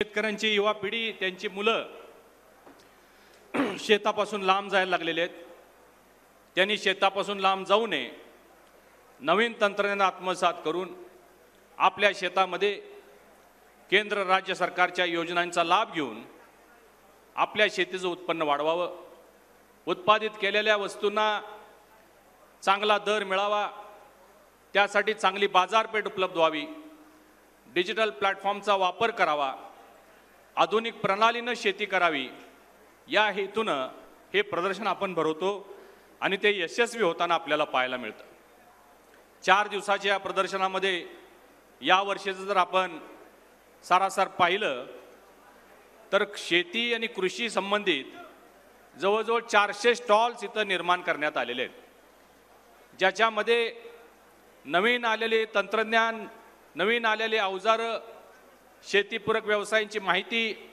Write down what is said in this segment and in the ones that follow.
शेतकऱ्यांची युवा पिढी त्यांची मुलं शेतापासून लांब जायला लागलेले आहेत। त्यांनी शेतापासून लांब जाऊ नये, नवीन तंत्रज्ञान आत्मसात करून आपल्या शेतामध्ये केंद्र राज्य सरकारच्या योजनांचा लाभ घेऊन आपल्या शेतीचं उत्पन्न वाढवावं, उत्पादित केलेल्या वस्तूंना चांगला दर मिळावा, त्यासाठी चांगली बाजारपेठ उपलब्ध व्हावी, डिजिटल प्लॅटफॉर्मचा वापर करावा, आधुनिक प्रणालीने शेती करावी, या हेतूनं हे प्रदर्शन आपण भरवतो आणि ते यशस्वी होताना आपल्याला पाहायला मिळतं। 4 दिवसाच्या या प्रदर्शनामध्ये या वर्षीचं जर आपण सरासर पाहिलं तर शेती आणि कृषी संबंधित जवळजवळ 400 स्टॉल्स इथं निर्माण करण्यात आलेले आहेत, ज्याच्यामध्ये नवीन आलेले तंत्रज्ञान, नवीन आलेले अवजारं, शेतीपूरक व्यवसायांची माहिती,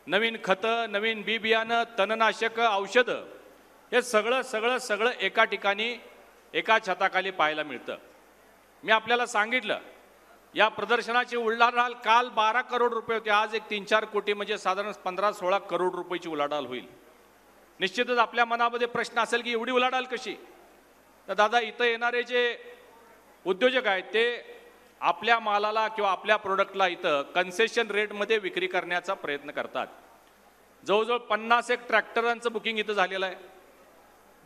नवीन खतं, नवीन बी बियाणं, तणनाशक, औषधं, हे सगळं एका ठिकाणी एका छताखाली पाहायला मिळतं। मी आपल्याला सांगितलं या प्रदर्शनाची उलाढाल काल 12 करोड रुपये होते, आज एक 3-4 कोटी म्हणजे साधारण 15-16 करोड रुपयाची उलाढाल होईल। निश्चितच आपल्या मनामध्ये प्रश्न असेल की एवढी उलाढाल कशी? तर दादा, इथं येणारे जे उद्योजक आहेत ते आपल्या मालाला किंवा आपल्या प्रोडक्टला इथं कन्सेशन रेटमध्ये विक्री करण्याचा प्रयत्न करतात। जवळजवळ 50 ट्रॅक्टरांचं बुकिंग इथं झालेलं आहे,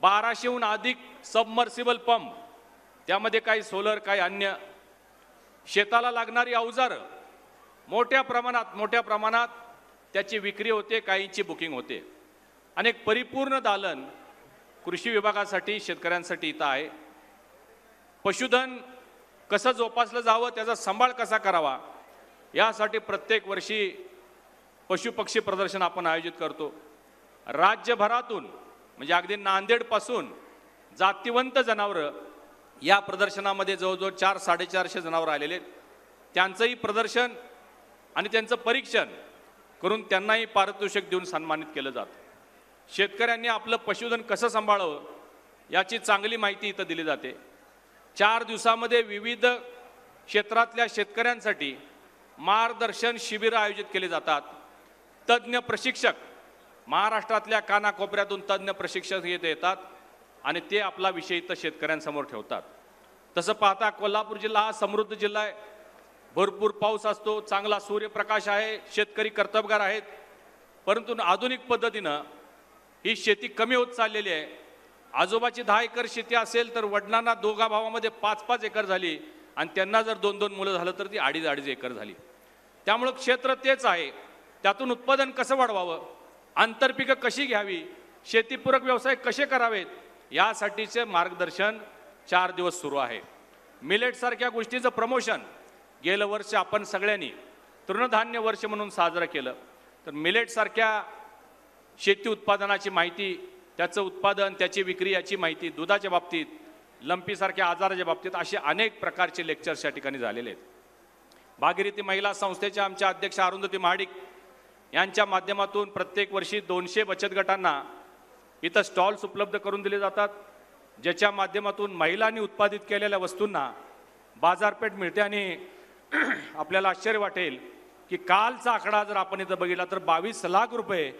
1200हून अधिक सबमर्सिबल पंप, त्यामध्ये काही सोलर, काही अन्य, शेताला लागणारी अवजारं मोठ्या प्रमाणात त्याची विक्री होते, काहींची बुकिंग होते। आणि एक परिपूर्ण दालन कृषी विभागासाठी, शेतकऱ्यांसाठी इथं आहे। पशुधन कसं जोपासलं जावं, त्याचा सांभाळ कसा करावा, यासाठी प्रत्येक वर्षी पशुपक्षी प्रदर्शन आपण आयोजित करतो। राज्यभरातून म्हणजे अगदी नांदेडपासून जातिवंत जनावरं या प्रदर्शनामध्ये जवळजवळ 400-450 जनावरं आलेले आहेत। त्यांचंही प्रदर्शन आणि त्यांचं परीक्षण करून त्यांनाही पारितोषिक देऊन सन्मानित केलं जातं। शेतकऱ्यांनी आपलं पशुधन कसं सांभाळावं याची चांगली माहिती इथं दिली जाते। 4 दिवसामध्ये विविध क्षेत्रातल्या शेतकऱ्यांसाठी मार्गदर्शन शिबिरं आयोजित केली जातात। तज्ज्ञ प्रशिक्षक महाराष्ट्रातल्या कानाकोपऱ्यातून तज्ज्ञ प्रशिक्षक येतात आणि ते आपला विषय इथं शेतकऱ्यांसमोर ठेवतात। तसं पाहता कोल्हापूर जिल्हा हा समृद्ध जिल्हा आहे, भरपूर पाऊस असतो, चांगला सूर्यप्रकाश आहे, शेतकरी कर्तबगार आहेत, परंतु आधुनिक पद्धतीनं ही शेती कमी होत चाललेली आहे। आजोबाची 10 एकर शेती असेल तर वडिलांना दोघा भावामध्ये 5-5 एकर झाली आणि त्यांना जर 2-2 मुलं झालं तर ती 2.5 एकर झाली। त्यामुळं क्षेत्र तेच आहे, त्यातून उत्पादन कसं वाढवावं, आंतरपिकं कशी घ्यावी, शेतीपूरक व्यवसाय कसे करावेत, यासाठीचे मार्गदर्शन 4 दिवस सुरू आहे। मिलेटसारख्या गोष्टीचं प्रमोशन गेलं वर्ष आपण सगळ्यांनी तृणधान्य वर्ष म्हणून साजरं केलं, तर मिलेटसारख्या शेती उत्पादनाची माहिती, त्याचं उत्पादन, त्याची विक्री याची माहिती, दुधाच्या बाबतीत, लंपीसारख्या आजाराच्या बाबतीत असे अनेक प्रकारचे लेक्चर्स या ठिकाणी झालेले आहेत। भागीरथी महिला संस्थेच्या आमच्या अध्यक्ष अरुंधती महाडिक यांच्या माध्यमातून प्रत्येक वर्षी 200 बचत गटांना इथं स्टॉल्स उपलब्ध करून दिले जातात, ज्याच्या माध्यमातून महिलांनी उत्पादित केलेल्या वस्तूंना बाजारपेठ मिळते। आणि आपल्याला आश्चर्य वाटेल की कालचा आकडा जर आपण इथं बघितला तर 22 लाख रुपये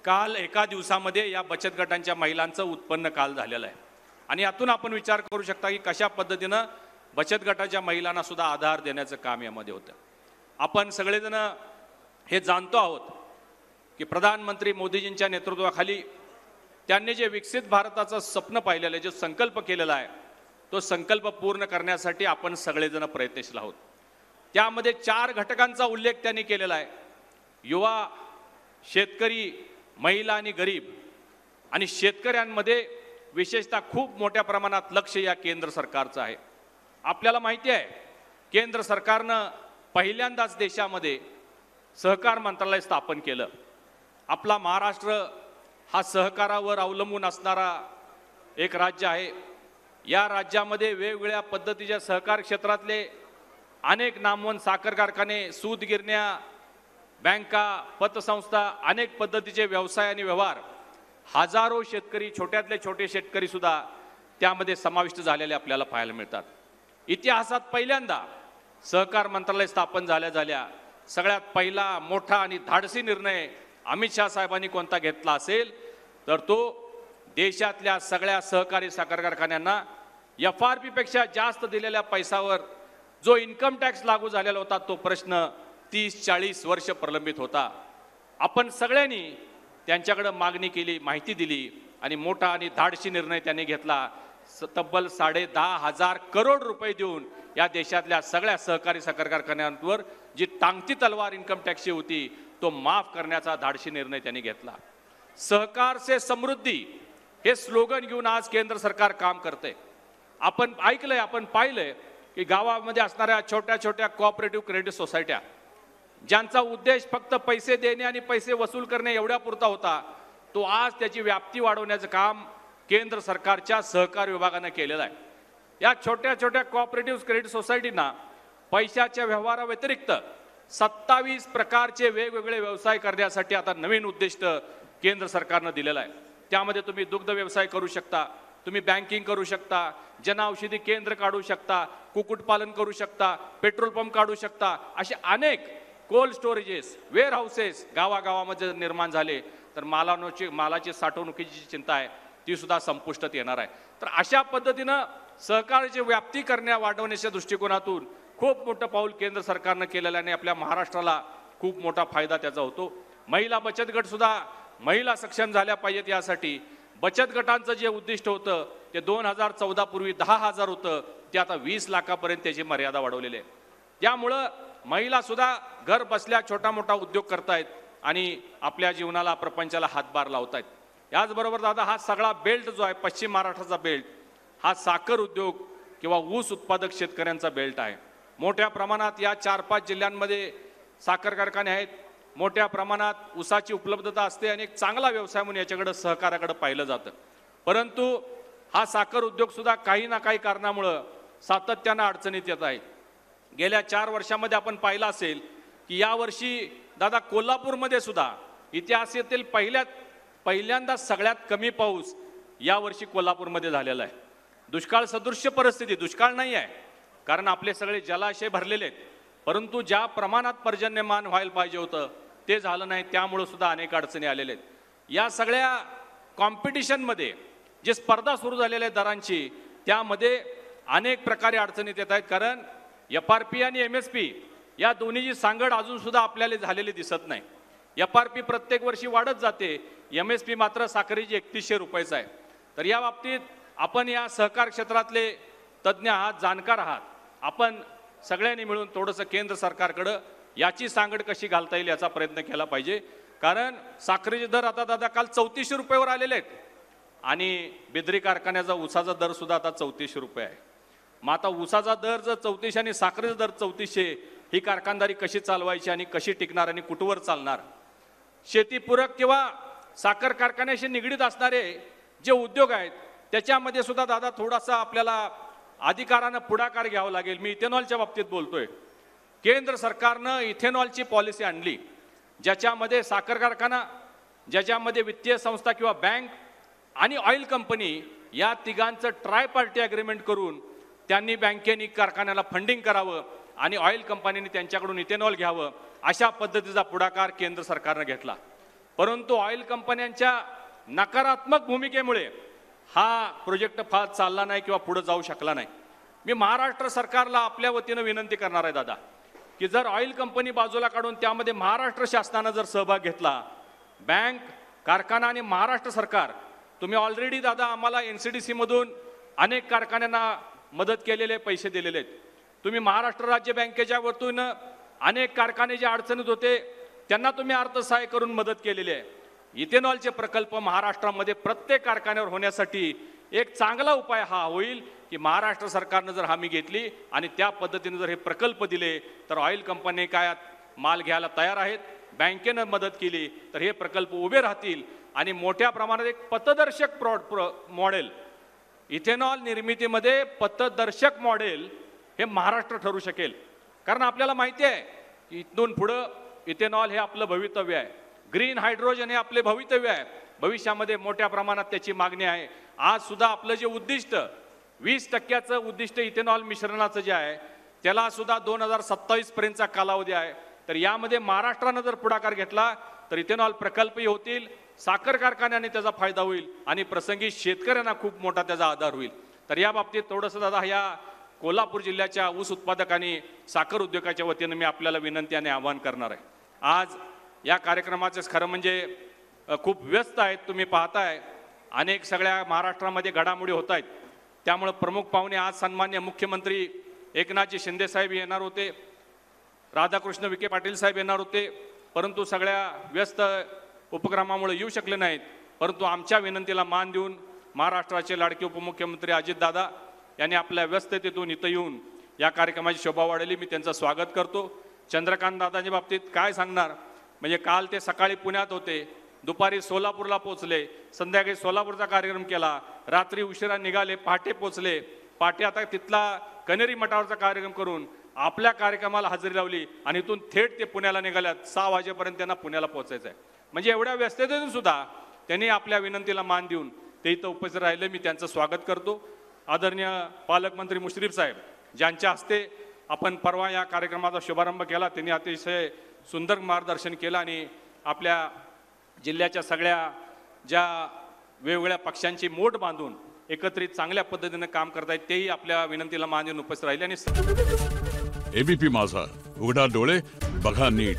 काल एका दिवसामध्ये या बचत गटांच्या महिलांचं उत्पन्न काल झालेलं आहे। आणि यातून आपण विचार करू शकता की कशा पद्धतीनं बचत गटाच्या महिलांना सुद्धा आधार देण्याचं काम यामध्ये होतं। आपण सगळेजण हे जाणतो आहोत की प्रधानमंत्री मोदीजींच्या नेतृत्वाखाली त्यांनी जे विकसित भारताचं स्वप्न पाहिलेलं आहे, जो संकल्प केलेला आहे, तो संकल्प पूर्ण करण्यासाठी आपण सगळेजण प्रयत्नशील आहोत। त्यामध्ये 4 घटकांचा उल्लेख त्यांनी केलेला आहे: युवा, शेतकरी, महिला आणि गरीब। आणि शेतकऱ्यांमध्ये विशेषतः खूप मोठ्या प्रमाणात लक्ष या केंद्र सरकारचं आहे। आपल्याला माहिती आहे केंद्र सरकारनं पहिल्यांदाच देशामध्ये सहकार मंत्रालय स्थापन केलं। आपला महाराष्ट्र हा सहकारावर अवलंबून असणारा एक राज्य आहे। या राज्यामध्ये वेगवेगळ्या पद्धतीच्या सहकार क्षेत्रातले अनेक नामवंत साखर कारखाने, सूत गिरण्या, बँका, पतसंस्था, अनेक पद्धतीचे व्यवसाय आणि व्यवहार, हजारो शेतकरी, छोट्यातले छोटे शेतकरी सुद्धा त्यामध्ये समाविष्ट झालेले आपल्याला पाहायला मिळतात। इतिहासात पहिल्यांदा सहकार मंत्रालय स्थापन झाल्या सगळ्यात पहिला मोठा आणि धाडसी निर्णय अमित शहा साहेबांनी कोणता घेतला असेल तर तो देशातल्या सगळ्या सहकारी साखर कारखान्यांना FRP पेक्षा जास्त दिलेल्या पैशावर जो इन्कम टॅक्स लागू झालेला होता तो प्रश्न 30-40 वर्ष प्रलंबित होता. आपण सगळ्यांनी त्यांच्याकडे मागणी केली, माहिती दिली आणि मोठा आणि धाडसी निर्णय त्यांनी घेतला. तब्बल 10,500 करोड रुपये देऊन या देशातल्या सगळ्या सहकारी साखर कारखान्यांवर जी टांगती तलवार इन्कम टॅक्सची होती तो माफ करण्याचा धाडसी निर्णय त्यांनी घेतला. सहकार से समृद्धी हे स्लोगन घेऊन आज केंद्र सरकार काम करते. आपण ऐकलंय, आपण पाहिलंय की गावामध्ये असणाऱ्या छोट्या छोट्या कोऑपरेटिव्ह क्रेडिट सोसायट्या ज्यांचा उद्देश फक्त पैसे देणे आणि पैसे वसूल करणे एवढ्यापुरता होता, तो आज त्याची व्याप्ती वाढवण्याचं काम केंद्र सरकारच्या सहकार विभागाने केलेलं आहे. या छोट्या छोट्या कोऑपरेटिव्ह क्रेडिट सोसायटींना पैशाच्या व्यवहाराव्यतिरिक्त 27 प्रकारचे वेगवेगळे व्यवसाय करण्यासाठी आता नवीन उद्दिष्ट केंद्र सरकारने दिलेलं आहे. त्यामध्ये तुम्ही दुग्ध व्यवसाय करू शकता, तुम्ही बँकिंग करू शकता, जनऔषधी केंद्र काढू शकता, कुक्कुटपालन करू शकता, पेट्रोल पंप काढू शकता. असे अनेक कोल्ड स्टोरेजेस, वेअर हाऊसेस गावागावामध्ये निर्माण झाले तर मालाची साठवणुकीची चिंता आहे ती सुद्धा संपुष्टात येणार आहे. तर अशा पद्धतीनं सहकार्याची व्याप्ती वाढवण्याच्या दृष्टिकोनातून खूप मोठं पाऊल केंद्र सरकारनं केलेलं आहे आणि आपल्या महाराष्ट्राला खूप मोठा फायदा त्याचा होतो. महिला बचत गट सुद्धा महिला सक्षम झाल्या पाहिजेत यासाठी बचत गटांचं जे उद्दिष्ट होतं ते 2014 पूर्वी 10,000 होतं, ते आता 20 लाखापर्यंत त्याची मर्यादा वाढवलेली आहे. त्यामुळं महिला सुद्धा घर बसल्या छोटा मोठा उद्योग करतायत आणि आपल्या जीवनाला प्रपंचाला हातभार लावतायत. याचबरोबर दादा हा सगळा बेल्ट जो आहे पश्चिम महाराष्ट्राचा बेल्ट हा साखर उद्योग किंवा ऊस उत्पादक शेतकऱ्यांचा बेल्ट आहे. मोठ्या प्रमाणात या 4-5 जिल्ह्यांमध्ये साखर कारखाने आहेत. मोठ्या प्रमाणात ऊसाची उपलब्धता असते आणि एक चांगला व्यवसाय म्हणून याच्याकडे सहकार्याकडे पाहिलं जातं. परंतु हा साखर उद्योग सुद्धा काही ना काही कारणामुळं सातत्यानं अडचणीत येत आहे. गेल्या 4 वर्षामध्ये आपण पाहिलं असेल की यावर्षी दादा कोल्हापूरमध्ये सुद्धा इतिहासातील पहिल्यांदा सगळ्यात कमी पाऊस यावर्षी कोल्हापूरमध्ये झालेला आहे. दुष्काळ सदृश्य परिस्थिती, दुष्काळ नाही आहे कारण आपले सगळे जलाशय भरलेले आहेत, परंतु ज्या प्रमाणात पर्जन्यमान व्हायला पाहिजे होतं ते झालं नाही. त्यामुळे सुद्धा अनेक अडचणी आलेल्या आहेत. या सगळ्या कॉम्पिटिशनमध्ये जी स्पर्धा सुरू झालेल्या आहे दरांची त्यामध्ये अनेक प्रकारे अडचणीत येत आहेत. कारण FRP आणि MSP या दोन्हीची सांगड अजून सुद्धा आपल्याला झालेली दिसत नाही. FRP प्रत्येक वर्षी वाढत जाते, MSP मात्र साखरेची 3100 रुपयाचा आहे. तर या बाबतीत आपण या सहकार क्षेत्रातले तज्ज्ञ आहात, जाणकार आहात, आपण सगळ्यांनी मिळून थोडंसं केंद्र सरकारकडं याची सांगड कशी घालता येईल याचा प्रयत्न केला पाहिजे. कारण साखरेचे दर आता दादा काल 3400 रुपयावर आलेले आहेत आणि बिद्री कारखान्याचा ऊसाचा दर सुद्धा आता 3400 रुपये आहे. मग आता ऊसाचा दर जर 3400 आणि साखरेचा दर 3400, ही कारखानदारी कशी चालवायची आणि कशी टिकणार आणि कुठवर चालणार? शेतीपूरक किंवा साखर कारखान्याशी निगडीत असणारे जे उद्योग आहेत त्याच्यामध्ये सुद्धा दादा थोडासा आपल्याला अधिकारानं पुढाकार घ्यावा लागेल. मी इथेनॉलच्या बाबतीत बोलतोय. केंद्र सरकारनं इथेनॉलची पॉलिसी आणली ज्याच्यामध्ये साखर कारखाना, ज्याच्यामध्ये वित्तीय संस्था किंवा बँक आणि ऑइल कंपनी या तिघांचं ट्रायपार्टी अग्रीमेंट करून त्यांनी बँकेनी कारखान्याला फंडिंग करावं आणि ऑइल कंपनीने त्यांच्याकडून इथेनॉल घ्यावं अशा पद्धतीचा पुढाकार केंद्र सरकारनं घेतला. परंतु ऑइल कंपन्यांच्या नकारात्मक भूमिकेमुळे हा प्रोजेक्ट फार चालला नाही किंवा पुढे जाऊ शकला नाही. मी महाराष्ट्र सरकारला आपल्या वतीनं विनंती करणार आहे दादा की जर ऑइल कंपनी बाजूला काढून त्यामध्ये महाराष्ट्र शासनानं जर सहभाग घेतला, बँक, कारखाना आणि महाराष्ट्र सरकार, तुम्ही ऑलरेडी दादा आम्हाला NCDC मधून अनेक कारखान्यांना मदत केलेले, पैसे दिलेले आहेत. तुम्ही महाराष्ट्र राज्य बँकेच्या वतीन अनेक कारखाने जे अडचणीत होते त्यांना तुम्ही अर्थसहाय्य करून मदत केलेली आहे. इथेनॉलचे प्रकल्प महाराष्ट्रामध्ये प्रत्येक कारखान्यावर होण्यासाठी एक चांगला उपाय हा होईल की महाराष्ट्र सरकारनं जर हमी घेतली आणि त्या पद्धतीने जर हे प्रकल्प दिले तर ऑइल कंपनी काय माल घ्यायला तयार आहेत, बँकेनं मदत केली तर हे प्रकल्प उभे राहतील आणि मोठ्या प्रमाणात एक पथदर्शक मॉडेल, इथेनॉल निर्मितीमध्ये पथदर्शक मॉडेल हे महाराष्ट्र ठरू शकेल. कारण आपल्याला माहिती आहे की इथून पुढं इथेनॉल हे आपलं भवितव्य आहे, ग्रीन हायड्रोजन हे आपले भवितव्य आहे. भविष्यामध्ये मोठ्या प्रमाणात त्याची मागणी आहे. आज सुद्धा आपलं जे उद्दिष्ट 20% उद्दिष्ट इथेनॉल मिश्रणाचं जे आहे त्याला सुद्धा 2027 पर्यंतचा कालावधी आहे. तर यामध्ये महाराष्ट्रानं जर पुढाकार घेतला तर इथेनॉल प्रकल्पही होतील, साखर कारखान्याने त्याचा फायदा होईल आणि प्रसंगी शेतकऱ्यांना खूप मोठा त्याचा आधार होईल. तर या बाबतीत थोडंसं दादा या कोल्हापूर जिल्ह्याच्या ऊस उत्पादक आणि साखर उद्योगाच्या वतीनं मी आपल्याला विनंती आणि आवाहन करणार आहे. आज या कार्यक्रमाचेच खरं म्हणजे खूप व्यस्त आहेत, तुम्ही पाहताय अनेक सगळ्या महाराष्ट्रामध्ये घडामोडी होत आहेत. त्यामुळे प्रमुख पाहुणे आज सन्मान्य मुख्यमंत्री एकनाथजी शिंदे साहेब येणार होते, राधाकृष्ण विखे पाटील साहेब येणार होते, परंतु सगळ्या व्यस्त उपक्रमामुळे येऊ शकले नाहीत. परंतु आमच्या विनंतीला मान देऊन महाराष्ट्राचे लाडके उपमुख्यमंत्री अजितदादा यांनी आपल्या व्यस्ततेतून इथं येऊन या कार्यक्रमाची शोभा वाढवली. मी त्यांचं स्वागत करतो. चंद्रकांत दादांच्या बाबतीत काय सांगणार, म्हणजे काल ते सकाळी पुण्यात होते, दुपारी सोलापूरला पोहोचले, संध्याकाळी सोलापूरचा कार्यक्रम केला, रात्री उशिरा निघाले, पहाटे पोहोचले, पहाटे आता तिथला कनेरी मठावरचा कार्यक्रम करून आपल्या कार्यक्रमाला हजेरी लावली आणि इथून थेट ते पुण्याला निघाल्यात. 6 वाजेपर्यंत त्यांना पुण्याला पोहोचायचं आहे. म्हणजे एवढ्या व्यस्ततेतून सुद्धा त्यांनी आपल्या विनंतीला मान देऊन ते इथं उपस्थित राहिले. मी त्यांचं स्वागत करतो. आदरणीय पालकमंत्री मुश्रीफ साहेब ज्यांच्या हस्ते आपण परवा या कार्यक्रमाचा शुभारंभ केला, त्यांनी अतिशय सुंदर मार्गदर्शन केलं आणि आपल्या जिल्ह्याच्या सगळ्या ज्या वेगवेगळ्या पक्षांची मोठ बांधून एकत्रित चांगल्या पद्धतीने काम करतायत तेही आपल्या विनंतीला मान देऊन उपस्थित राहिले. आणि एबीपी माझा, उघडा डोळे बघा नीट.